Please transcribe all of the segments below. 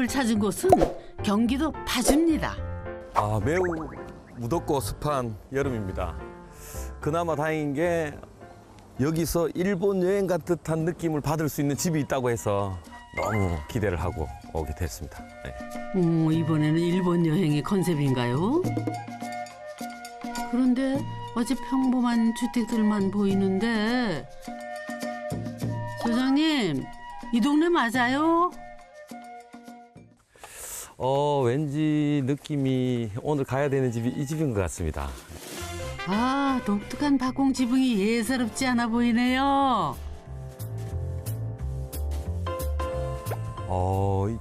집을 찾은 곳은 경기도 파주입니다. 아, 매우 무덥고 습한 여름입니다. 그나마 다행인 게 여기서 일본 여행 간 듯한 느낌을 받을 수 있는 집이 있다고 해서 너무 기대를 하고 오게 됐습니다. 네. 이번에는 일본 여행이 컨셉인가요? 그런데 어째 평범한 주택들만 보이는데 소장님, 이 동네 맞아요? 왠지 느낌이 오늘 가야 되는 집이 이 집인 것 같습니다. 아, 독특한 박공 지붕이 예사롭지 않아 보이네요.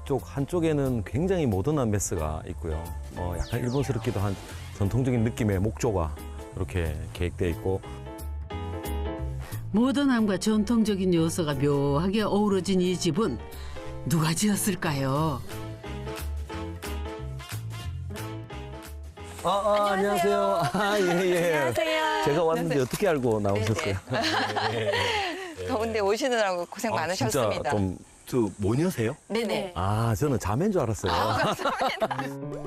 이쪽 한쪽에는 굉장히 모던한 메스가 있고요. 약간 일본스럽기도 한 전통적인 느낌의 목조가 이렇게 계획되어 있고, 모던함과 전통적인 요소가 묘하게 어우러진 이 집은 누가 지었을까요? 안녕하세요. 예. 안녕하세요. 제가 왔는데 어떻게 알고 나오셨어요? 더운데 오시느라고 고생 많으셨습니다. 진짜 모녀세요? 네네. 저는 자매인 줄 알았어요.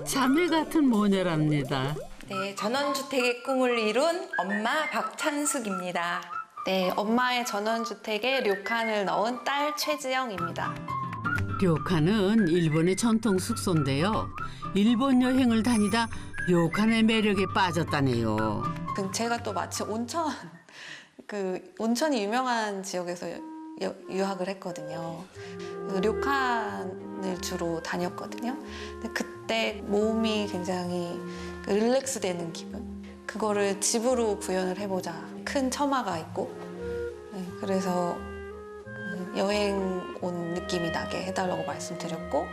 자매 같은 모녀랍니다. 네, 전원주택의 꿈을 이룬 엄마 박찬숙입니다. 네, 엄마의 전원주택에 료칸을 넣은 딸 최지영입니다. 료칸은 일본의 전통 숙소인데요. 일본 여행을 다니다 료칸의 매력에 빠졌다네요. 제가 또 마치 온천이 유명한 지역에서 유학을 했거든요. 료칸을 주로 다녔거든요. 근데 그때 몸이 굉장히 릴렉스 되는 기분. 그거를 집으로 구현을 해보자. 큰 처마가 있고. 그래서 여행 온 느낌이 나게 해달라고 말씀드렸고,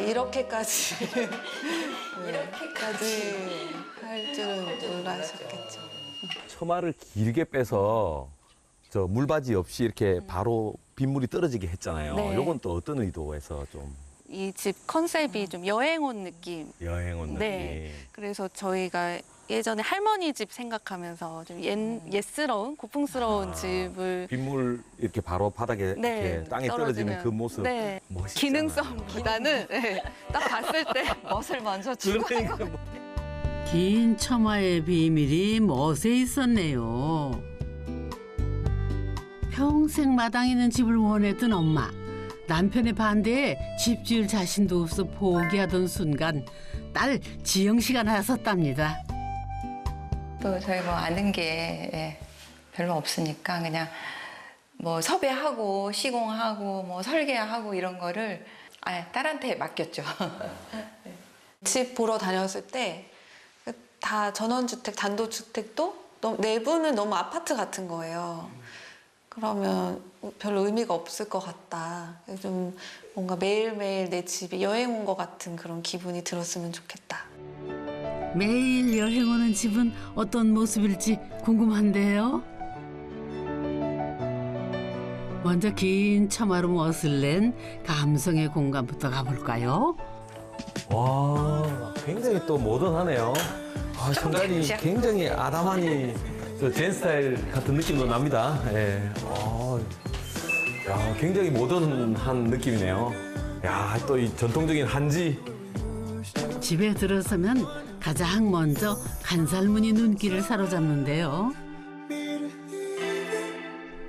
이렇게까지 할 줄은 몰랐었겠죠. 처마를 길게 빼서 저 물받이 없이 이렇게 바로 빗물이 떨어지게 했잖아요. 네. 요건 또 어떤 의도에서 좀 이 집 컨셉이 좀 여행 온 느낌. 여행 온 느낌. 네. 그래서 저희가 예전에 할머니 집 생각하면서 좀 옛스러운, 고풍스러운 집을 빗물 이렇게 바로 바닥에 네, 이렇게 땅에 떨어지는 그 모습 네. 멋있잖아요. 기능성보다는 네, 딱 봤을 때 멋을 먼저 주고 그러니까 뭐. 긴 처마의 비밀이 멋에 있었네요. 평생 마당 있는 집을 원했던 엄마. 남편의 반대에 집 지을 자신도 없어 포기하던 순간 딸 지영 씨가 나섰답니다. 또 저희 뭐 아는 게 별로 없으니까 그냥 뭐 섭외하고 시공하고 뭐 설계하고 이런 거를 딸한테 맡겼죠. 집 보러 다녔을 때 다 전원주택, 단독주택도 내부는 너무 아파트 같은 거예요. 그러면 별로 의미가 없을 것 같다. 좀 뭔가 매일매일 내 집에 여행 온 것 같은 그런 기분이 들었으면 좋겠다. 매일 여행 오는 집은 어떤 모습일지 궁금한데요. 먼저 긴 처마로 멋을 낸 감성의 공간부터 가볼까요? 와, 굉장히 또 모던하네요. 현관이 굉장히 아담하니 젠 스타일 같은 느낌도 납니다. 예. 굉장히 모던한 느낌이네요. 또 이 전통적인 한지. 집에 들어서면 가장 먼저 간살문이 눈길을 사로잡는데요.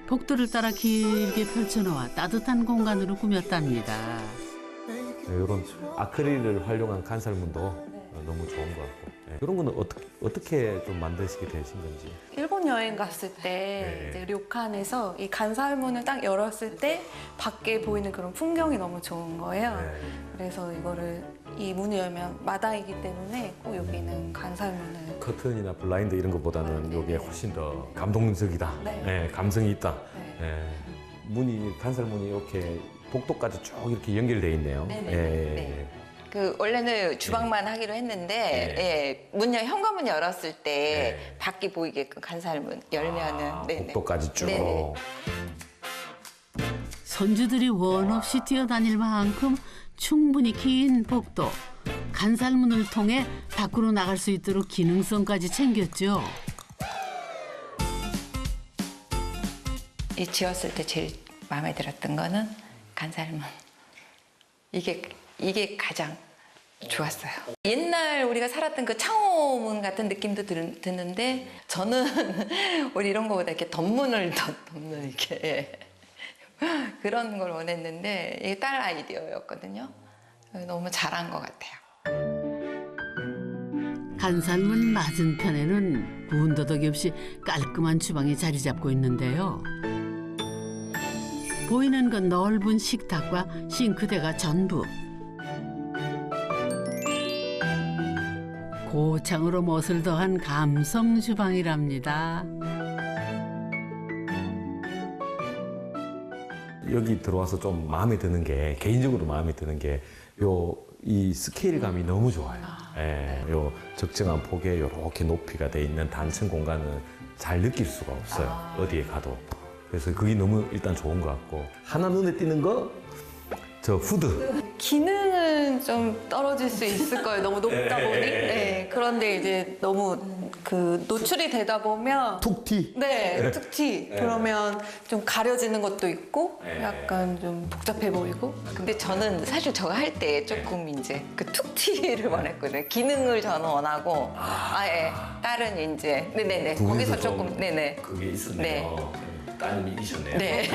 복도를 따라 길게 펼쳐놓아 따뜻한 공간으로 꾸몄답니다. 이런 아크릴을 활용한 간살문도 너무 좋은 것 같고. 이런 거는 어떻게 좀 만드시게 되신 건지. 일본 여행 갔을 때 이제 료칸에서 이 간살문을 딱 열었을 때 밖에 보이는 그런 풍경이 너무 좋은 거예요. 그래서 이 문을 열면 마당이기 때문에 꼭 여기는 간살문을. 커튼이나 블라인드 이런 것보다는 이게 훨씬 더 감동적이다. 네. 감성이 있다. 간살문이 이렇게 복도까지 쭉 이렇게 연결되어 있네요. 네. 원래는 주방만 하기로 했는데 현관문 열었을 때 밖이 보이게끔 간살문 열면은 복도까지 쭉. 네네. 손주들이 원 없이 뛰어다닐 만큼 충분히 긴 복도. 간살문을 통해 밖으로 나갈 수 있도록 기능성까지 챙겼죠. 이 지었을 때 제일 마음에 들었던 거는 간살문. 이게 이게 가장 좋았어요. 옛날 우리가 살았던 그 창호문 같은 느낌도 드는데 저는 우리 이런 거보다 이렇게 덮는 이렇게 그런 걸 원했는데 이게 딸 아이디어였거든요. 너무 잘한 것 같아요. 간살문 맞은편에는 문더덕이 없이 깔끔한 주방이 자리 잡고 있는데요. 보이는 건 넓은 식탁과 싱크대가 전부. 고창으로 멋을 더한 감성 주방이랍니다. 여기 들어와서 좀 마음에 드는 게, 개인적으로 마음에 드는 게 이 스케일감이 너무 좋아요. 예, 요 적정한 폭에 이렇게 높이가 돼 있는 단층 공간은 잘 느낄 수가 없어요. 어디에 가도. 그래서 그게 너무 일단 좋은 것 같고, 하나 눈에 띄는 거 저 후드. 기능은 좀 떨어질 수 있을 거예요. 너무 높다 보니. 네. 그런데 이제 너무 그 노출이 되다 보면 툭 티. 네, 툭티. 그러면 좀 가려지는 것도 있고 약간 좀 복잡해 보이고. 근데 저는 사실 저거 할 때 조금 이제 그 툭티를 원했거든요. 기능을 저는 원하고 예. 딸은 이제 네네네 거기서 조금 네네 그게 있었네요. 네. 따님이셨네요. 네.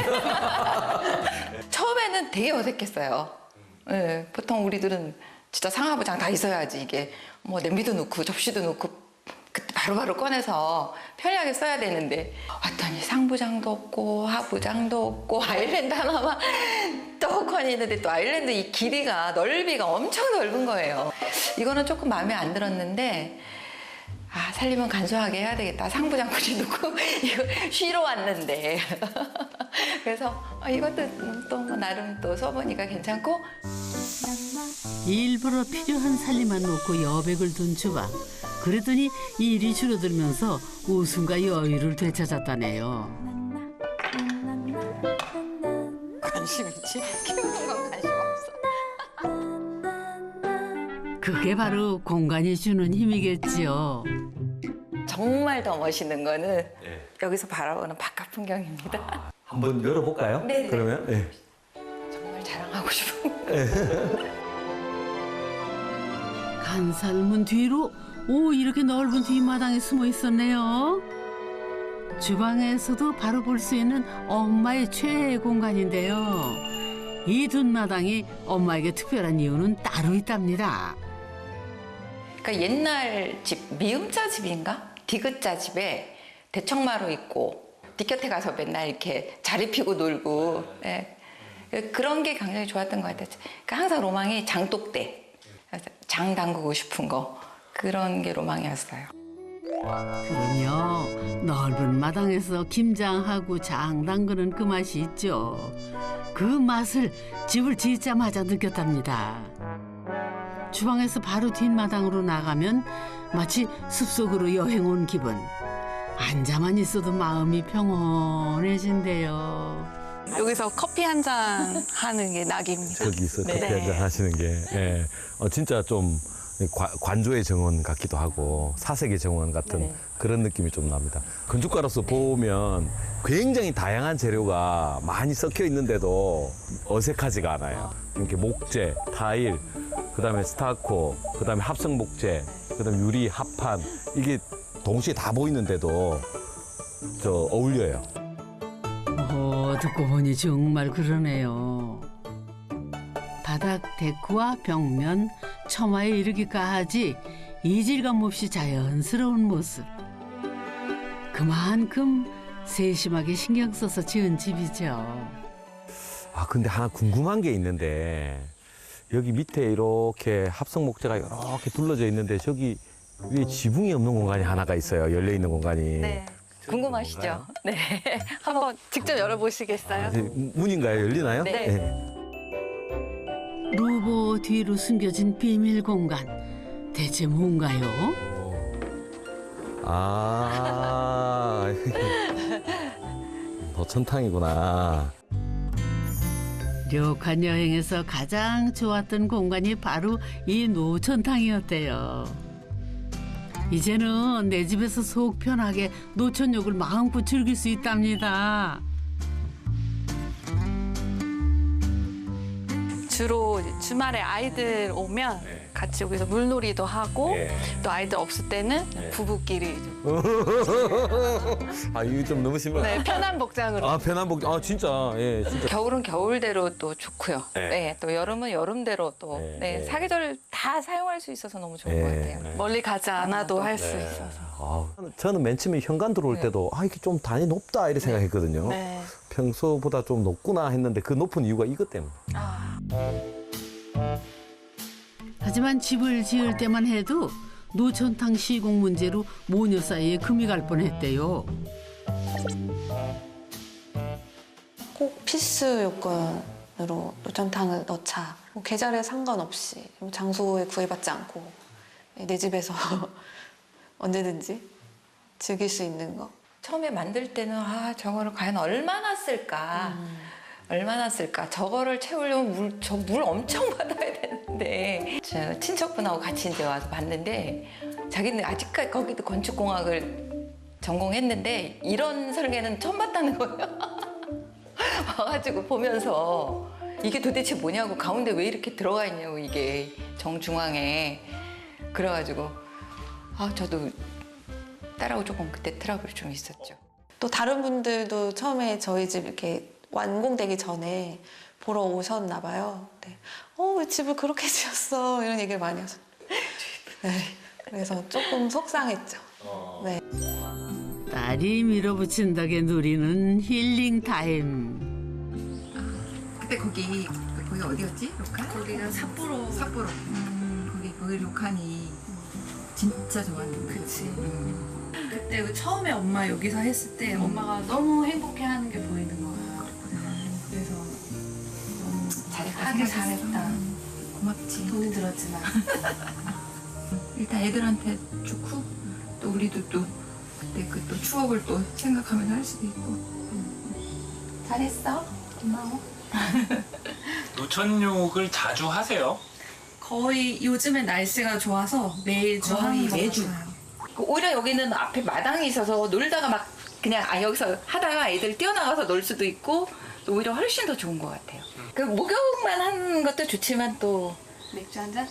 처음에는 되게 어색했어요. 네, 보통 우리들은 진짜 상하부장 다 있어야지 이게 뭐 냄비도 넣고 접시도 넣고 그때 바로바로 꺼내서 편리하게 써야 되는데 왔더니 상부장도 없고 하부장도 없고 아일랜드 하나만 떡하니 있는데 또 아일랜드 이 길이가 넓이가 엄청 넓은 거예요. 이거는 조금 마음에 안 들었는데 살림은 간소하게 해야 되겠다. 상부장까지 넣고 이거 쉬러 왔는데 그래서 이것도 또 뭐 나름 또 써보니까 괜찮고 일부러 필요한 살림만 놓고 여백을 둔 주방. 그랬더니 일이 줄어들면서 웃음과 여유를 되찾았다네요. 관심 있지? 키우는 건 관심 없어. 그게 바로 공간이 주는 힘이겠지요. 정말 더 멋있는 거는 여기서 바라보는 바깥 풍경입니다. 한번 열어볼까요? 네네. 그러면 네. 정말 자랑하고 싶은 거. 간살문 뒤로 이렇게 넓은 뒷마당에 숨어 있었네요. 주방에서도 바로 볼 수 있는 엄마의 최애 공간인데요. 이 뒷마당이 엄마에게 특별한 이유는 따로 있답니다. 그러니까 옛날 집, 미음자 집인가? 디귿자 집에 대청마루 있고 뒷곁에 가서 맨날 이렇게 자리 피고 놀고 그런 게 굉장히 좋았던 것 같아요. 그러니까 항상 로망이 장독대, 장 담그고 싶은 거 그런 게 로망이었어요. 그럼요. 넓은 마당에서 김장하고 장 담그는 그 맛이 있죠. 그 맛을 집을 짓자마자 느꼈답니다. 주방에서 바로 뒷마당으로 나가면 마치 숲속으로 여행 온 기분. 앉아만 있어도 마음이 평온해진대요. 여기서 커피 한 잔 하는 게 낙입니다. 저기서 커피 한잔 하시는 게 진짜 좀 관조의 정원 같기도 하고 사색의 정원 같은 그런 느낌이 좀 납니다. 건축가로서 보면 굉장히 다양한 재료가 많이 섞여 있는데도 어색하지가 않아요. 이렇게 목재, 타일, 그다음에 스타코, 그다음에 합성 목재, 그다음에 유리, 합판 이게 동시에 다 보이는데도 어울려요. 듣고 보니 정말 그러네요. 바닥 데크와 벽면, 처마에 이르기까지 이질감 없이 자연스러운 모습. 그만큼 세심하게 신경 써서 지은 집이죠. 근데 하나 궁금한 게 있는데 여기 밑에 이렇게 합성 목재가 이렇게 둘러져 있는데 저기 위에 지붕이 없는 공간이 하나가 있어요. 열려 있는 공간이. 네. 궁금하시죠? 네. 한번 직접 열어보시겠어요? 문인가요? 열리나요? 네. 루보 뒤로 숨겨진 비밀 공간. 대체 뭔가요? 노천탕이구나. 료칸 여행에서 가장 좋았던 공간이 바로 이 노천탕이었대요. 이제는 내 집에서 속 편하게 노천욕을 마음껏 즐길 수 있답니다. 주로 이제 주말에 아이들 오면 네. 같이 여기서 물놀이도 하고 네. 또 아이들 없을 때는 부부끼리 아, 이거 좀 너무 심해. 네, 편한 복장으로. 아, 편한 복, 아, 진짜, 예, 진짜. 겨울은 겨울대로 또 좋고요. 네. 네. 또 여름은 여름대로 또 네. 네, 사계절 다 사용할 수 있어서 너무 좋은 것 네. 같아요. 멀리 가지 않아도 할 수 네. 있어서. 아, 저는 맨 처음에 현관 들어올 네. 때도 아, 이게 좀 단이 높다 이렇게 생각했거든요. 네. 평소보다 좀 높구나 했는데 그 높은 이유가 이것 때문에. 아, 하지만 집을 지을 때만 해도 노천탕 시공 문제로 모녀 사이에 금이 갈 뻔했대요. 꼭 필수 요건으로 노천탕을 넣자. 뭐 계절에 상관없이 뭐 장소에 구애받지 않고 내 집에서 언제든지 즐길 수 있는 거. 처음에 만들 때는 아 저거를 과연 얼마나 쓸까? 얼마나 쓸까? 저거를 채우려면 저 물 엄청 받아야 되는데 저 친척분하고 같이 이제 와서 봤는데 자기는 아직까지 거기도 건축공학을 전공했는데 이런 설계는 처음 봤다는 거예요. 와가지고 보면서 이게 도대체 뭐냐고 가운데 왜 이렇게 들어가 있냐고 이게 정중앙에 그래가지고 아 저도 딸하고 조금 그때 트러블이 좀 있었죠. 또 다른 분들도 처음에 저희 집 이렇게 완공되기 전에 보러 오셨나 봐요. 네. 왜 집을 그렇게 지었어? 이런 얘기를 많이 하셨어요. 네. 그래서 조금 속상했죠. 네. 딸이 밀어붙인 덕에 누리는 힐링 타임. 그때 거기 어디였지? 로칸? 거기가 삿포로. 거기 로칸이 진짜 좋았는데. 그치. 그때 처음에 엄마 여기서 했을 때 엄마가 너무 행복해하는 게 보이는 거야. 그래서 하길 잘했다. 고맙지. 돈이 들었지만. 일단 애들한테 좋고 또 우리도 또 그때 그 또 추억을 또 생각하면 할 수도 있고. 잘했어. 고마워. 노천욕을 자주 하세요? 거의 요즘에 날씨가 좋아서 매주 거의 하는 것 매주. 같아요. 오히려 여기는 앞에 마당이 있어서 놀다가 막 그냥 여기서 하다가 애들 뛰어나가서 놀 수도 있고 또 오히려 훨씬 더 좋은 것 같아요. 그 목욕만 하는 것도 좋지만 또 맥주 한 잔?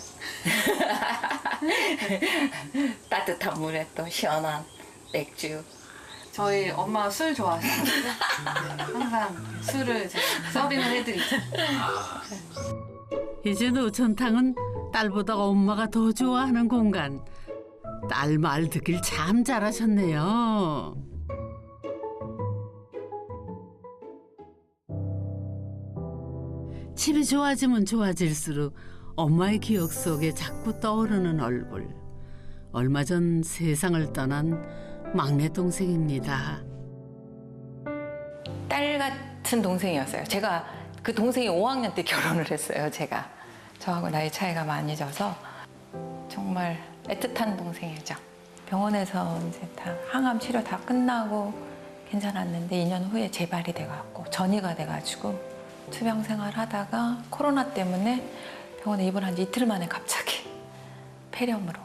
따뜻한 물에 또 시원한 맥주. 저희 엄마가 술 좋아하시거든요. 네, 항상 술을 제가 서빙을 해드리죠. 이제 노천탕은 딸보다 엄마가 더 좋아하는 공간. 딸 말 듣길 참 잘하셨네요. 집이 좋아지면 좋아질수록 엄마의 기억 속에 자꾸 떠오르는 얼굴. 얼마 전 세상을 떠난 막내 동생입니다. 딸 같은 동생이었어요. 제가 그 동생이 5학년 때 결혼을 했어요. 제가 저하고 나이 차이가 많이 져서 정말 애틋한 동생이죠. 병원에서 이제 다 항암 치료 다 끝나고 괜찮았는데 2년 후에 재발이 돼갖고 전이가 돼가지고 투병 생활하다가 코로나 때문에 병원에 입원한 지 이틀 만에 갑자기 폐렴으로.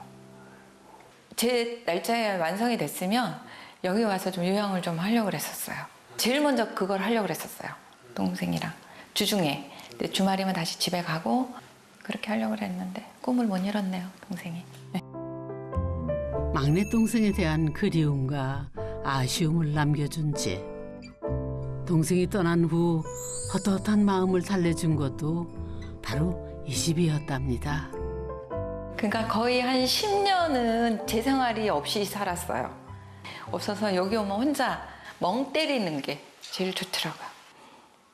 제 날짜에 완성이 됐으면 여기 와서 좀 요양을 좀 하려고 그랬었어요. 제일 먼저 그걸 하려고 그랬었어요. 동생이랑 주중에. 근데 주말이면 다시 집에 가고 그렇게 하려고 그랬는데 꿈을 못 이뤘네요, 동생이. 막내 동생에 대한 그리움과 아쉬움을 남겨준 집. 동생이 떠난 후 헛헛한 마음을 달래준 것도 바로 이 집이었답니다. 그러니까 거의 한 10년은 제 생활이 없이 살았어요. 없어서 여기 오면 혼자 멍 때리는 게 제일 좋더라고요.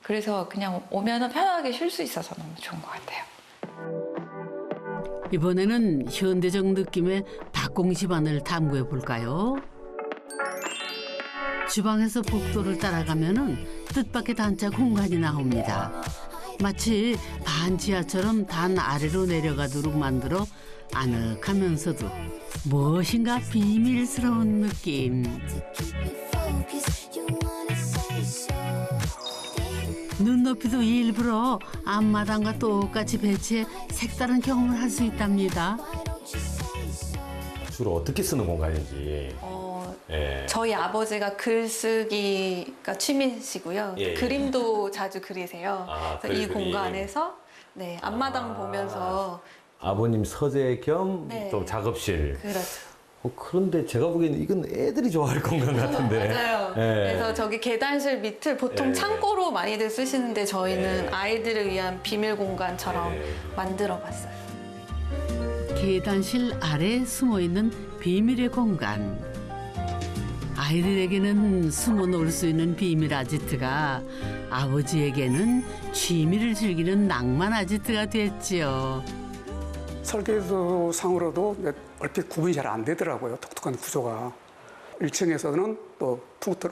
그래서 그냥 오면 편하게 쉴 수 있어서 너무 좋은 것 같아요. 이번에는 현대적 느낌의 박공 집안을 탐구해 볼까요? 주방에서 복도를 따라가면은 뜻밖의 단짝 공간이 나옵니다. 마치 반지하처럼 단 아래로 내려가도록 만들어 아늑하면서도 무엇인가 비밀스러운 느낌. 눈높이도 일부러 앞마당과 똑같이 배치해 색다른 경험을 할 수 있답니다. 주로 어떻게 쓰는 공간인지. 예. 저희 아버지가 글쓰기가 취미시고요. 예, 예. 그림도 자주 그리세요. 아, 그래서 이 그림. 공간에서 네, 앞마당 보면서. 아버님 서재 겸 네. 또 작업실. 그렇죠. 그런데 제가 보기에는 이건 애들이 좋아할 공간 같은데. 맞아요. 예. 그래서 저기 계단실 밑을 보통 예. 창고로 많이들 쓰시는데 저희는 예. 아이들을 위한 비밀 공간처럼 예. 만들어 봤어요. 계단실 아래에 숨어 있는 비밀의 공간. 아이들에게는 숨어 놀 수 있는 비밀 아지트가 아버지에게는 취미를 즐기는 낭만 아지트가 됐지요. 설계도상으로도 얼핏 구분이 잘 안 되더라고요. 독특한 구조가. 1층에서는 또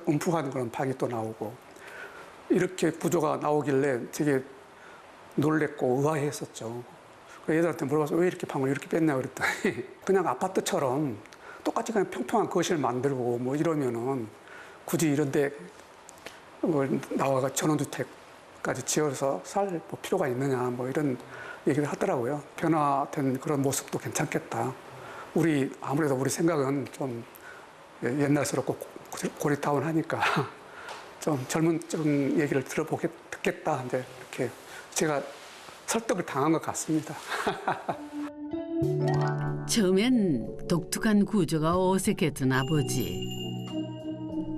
움푹한 그런 방이 또 나오고 이렇게 구조가 나오길래 되게 놀랬고 의아했었죠. 그 애들한테 물어봐서 왜 이렇게 방을 이렇게 뺐냐 그랬더니 그냥 아파트처럼 똑같이 그냥 평평한 거실 만들고 뭐 이러면은 굳이 이런데 나와가 전원주택까지 지어서 살 뭐 필요가 있느냐 뭐 이런 얘기를 하더라고요. 변화된 그런 모습도 괜찮겠다. 아무래도 우리 생각은 좀 옛날스럽고 고리타운 하니까 좀 젊은 얘기를 듣겠다. 이제 이렇게 제가 설득을 당한 것 같습니다. 처음엔 독특한 구조가 어색했던 아버지.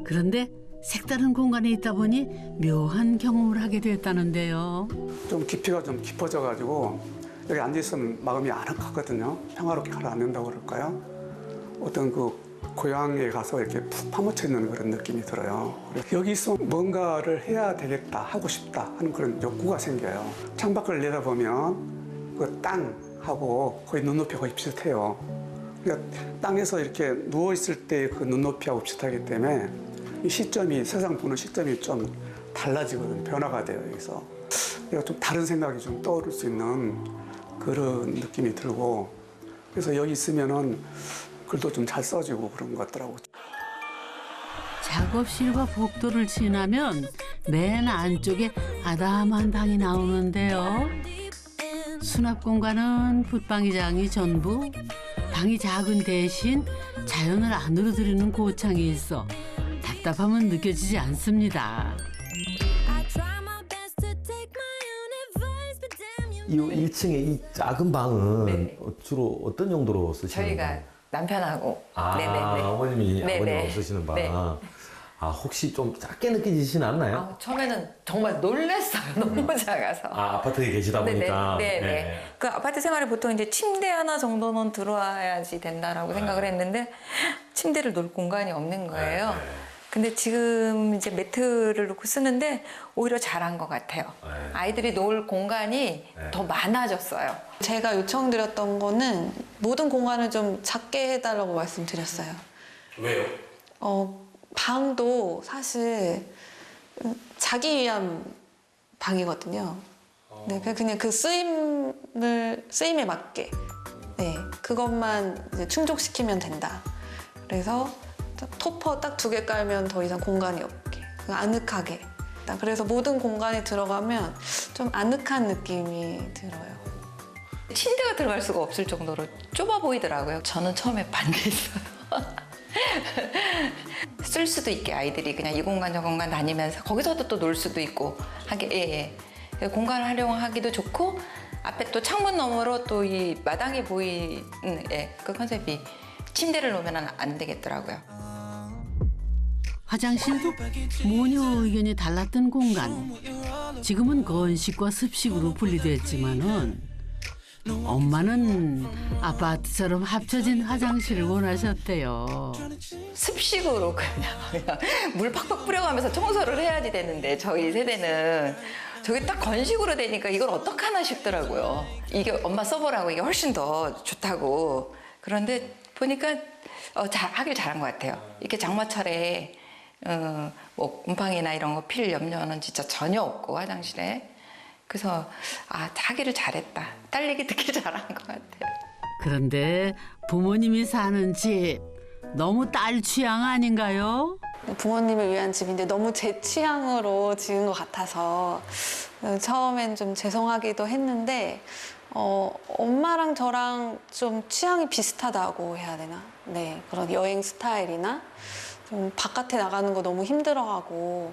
그런데 색다른 공간에 있다 보니 묘한 경험을 하게 됐다는데요. 좀 깊이가 좀 깊어져가지고 여기 앉아있으면 마음이 아늑하거든요. 평화롭게 가라앉는다고 그럴까요? 어떤 그 고향에 가서 이렇게 푹 파묻혀 있는 그런 느낌이 들어요. 여기서 뭔가를 해야 되겠다, 하고 싶다 하는 그런 욕구가 생겨요. 창밖을 내다보면 그 땅하고 거의 눈높이가 거의 비슷해요. 그러니까 땅에서 이렇게 누워있을 때 그 눈높이하고 비슷하기 때문에 이 시점이, 세상 보는 시점이 좀 달라지거든요. 변화가 돼요, 여기서. 내가 좀 다른 생각이 좀 떠오를 수 있는 그런 느낌이 들고, 그래서 여기 있으면은 글도 좀 잘 써지고 그런 것 같더라고요. 작업실과 복도를 지나면 맨 안쪽에 아담한 방이 나오는데요. 수납 공간은 붙박이장이 전부. 방이 작은 대신 자연을 안으로 들이는 고창이 있어 답답함은 느껴지지 않습니다. 이 1층의 이 작은 방은 네. 주로 어떤 용도로 쓰시는 저희가 거예요? 남편하고. 네네네. 네네네. 아버님 쓰시는 방. 네. 혹시 좀 작게 느껴지진 않나요? 처음에는 정말 놀랐어요. 너무 작아서. 아파트에 계시다 보니까. 네네. 그 아파트 생활에 보통 이제 침대 하나 정도는 들어와야지 된다라고 생각을 했는데 침대를 놓을 공간이 없는 거예요. 근데 지금 이제 매트를 놓고 쓰는데 오히려 잘한 것 같아요. 아이들이 놀 공간이 더 많아졌어요. 제가 요청드렸던 거는 모든 공간을 좀 작게 해달라고 말씀드렸어요. 왜요? 방도 사실 자기 위한 방이거든요. 네, 그냥 그 쓰임에 맞게 그것만 이제 충족시키면 된다. 그래서 토퍼 딱 2개 깔면 더 이상 공간이 없게, 아늑하게. 그래서 모든 공간에 들어가면 좀 아늑한 느낌이 들어요. 침대가 들어갈 수가 없을 정도로 좁아 보이더라고요. 저는 처음에 반대했어요. 쓸 수도 있게 아이들이 그냥 이 공간 저 공간 다니면서 거기서도 또 놀 수도 있고 하게 공간을 활용하기도 좋고 앞에 또 창문 너머로 또 이 마당이 보이는 그 컨셉이 침대를 놓으면 안 되겠더라고요. 화장실도 모녀 의견이 달랐던 공간. 지금은 건식과 습식으로 분리됐지만은 엄마는 아파트처럼 합쳐진 화장실을 원하셨대요. 습식으로 그냥 물 팍팍 뿌려가면서 청소를 해야지 되는데 저희 세대는 저게 딱 건식으로 되니까 이걸 어떡하나 싶더라고요. 이게 엄마 써보라고 이게 훨씬 더 좋다고. 그런데 보니까 하길 잘한 것 같아요. 이렇게 장마철에 뭐 곰팡이나 이런 거 필 염려는 진짜 전혀 없고 화장실에. 그래서 하기를 잘했다. 딸 얘기 듣기 잘한 것 같아요. 그런데 부모님이 사는 집 너무 딸 취향 아닌가요? 부모님을 위한 집인데 너무 제 취향으로 지은 것 같아서 처음엔 좀 죄송하기도 했는데 엄마랑 저랑 좀 취향이 비슷하다고 해야 되나? 네, 그런 여행 스타일이나 좀 바깥에 나가는 거 너무 힘들어하고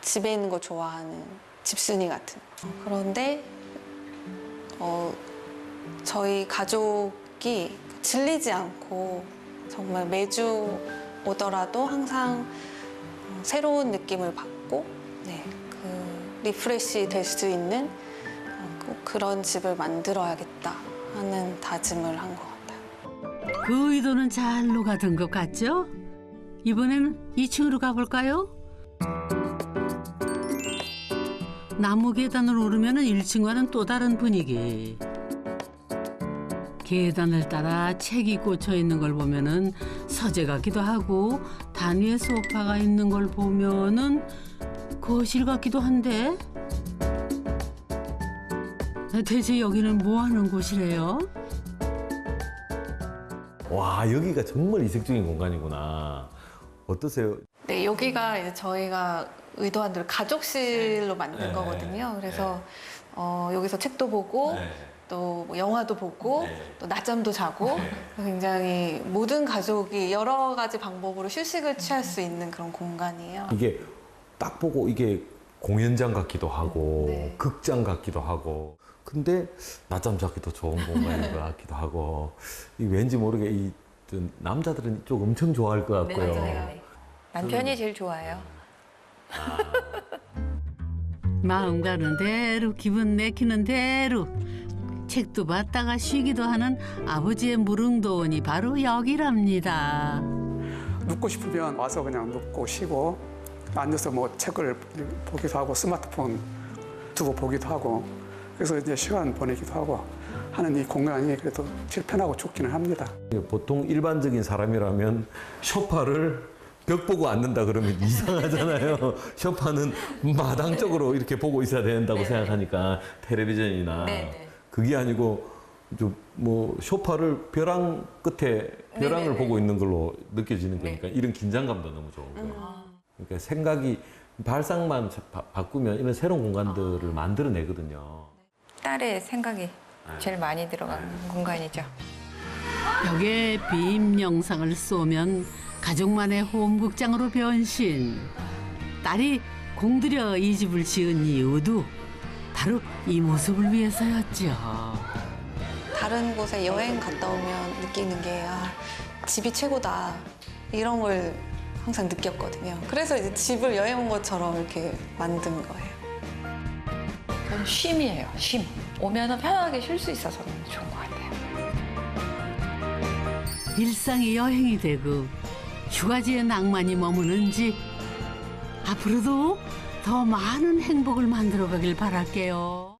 집에 있는 거 좋아하는 집순이 같은. 그런데 저희 가족이 질리지 않고 정말 매주 오더라도 항상 새로운 느낌을 받고 네, 리프레시 될 수 있는 꼭 그런 집을 만들어야겠다 하는 다짐을 한 것 같아요. 그 의도는 잘 녹아든 것 같죠? 이번에는 2층으로 가볼까요? 나무 계단을 오르면 1층과는 또 다른 분위기. 계단을 따라 책이 꽂혀 있는 걸 보면은 서재 같기도 하고 단위에 소파가 있는 걸 보면은 거실 같기도 한데 대체 여기는 뭐 하는 곳이래요? 와, 여기가 정말 이색적인 공간이구나. 어떠세요? 네, 여기가 이제 저희가 의도한 대로 가족실로 만든 네. 거거든요. 그래서 여기서 책도 보고 또뭐 영화도 보고 또 낮잠도 자고 굉장히 모든 가족이 여러 가지 방법으로 휴식을 취할 수 있는 그런 공간이에요. 이게 딱 보고 이게 공연장 같기도 하고 네. 극장 같기도 하고 근데 낮잠 자기도 좋은 공간인 것 같기도 하고 이 왠지 모르게 이 남자들은 이쪽 엄청 좋아할 것 같고요. 네. 남편이 제일 좋아해요. 마음 가는 대로 기분 내키는 대로 책도 봤다가 쉬기도 하는 아버지의 무릉도원이 바로 여기랍니다. 눕고 싶으면 와서 그냥 눕고 쉬고 앉아서 뭐 책을 보기도 하고 스마트폰 두고 보기도 하고 그래서 이제 시간 보내기도 하고 하는 이 공간이 그래도 제일 편하고 좋기는 합니다. 보통 일반적인 사람이라면 소파를 벽 보고 앉는다 그러면 이상하잖아요. 소파는 마당 쪽으로 이렇게 보고 있어야 된다고 생각하니까 텔레비전이나 그게 아니고 뭐 소파를 벼랑 끝에 벼랑을 보고 있는 걸로 느껴지는 거니까 이런 긴장감도 너무 좋은 거예요. 그러니까 생각이 발상만 바꾸면 이런 새로운 공간들을 만들어내거든요. 딸의 생각이 제일 많이 들어간 공간이죠. 벽에 빔 영상을 쏘면 가족만의 홈극장으로 변신. 딸이 공들여 이 집을 지은 이유도 바로 이 모습을 위해서였죠. 다른 곳에 여행 갔다 오면 느끼는 게 집이 최고다 이런 걸 항상 느꼈거든요. 그래서 이제 집을 여행 온 것처럼 이렇게 만든 거예요. 그건 쉼이에요, 쉼. 오면은 편하게 쉴 수 있어서 너무 좋은 것 같아요. 일상이 여행이 되고 휴가지의 낭만이 머무는 집. 앞으로도 더 많은 행복을 만들어가길 바랄게요.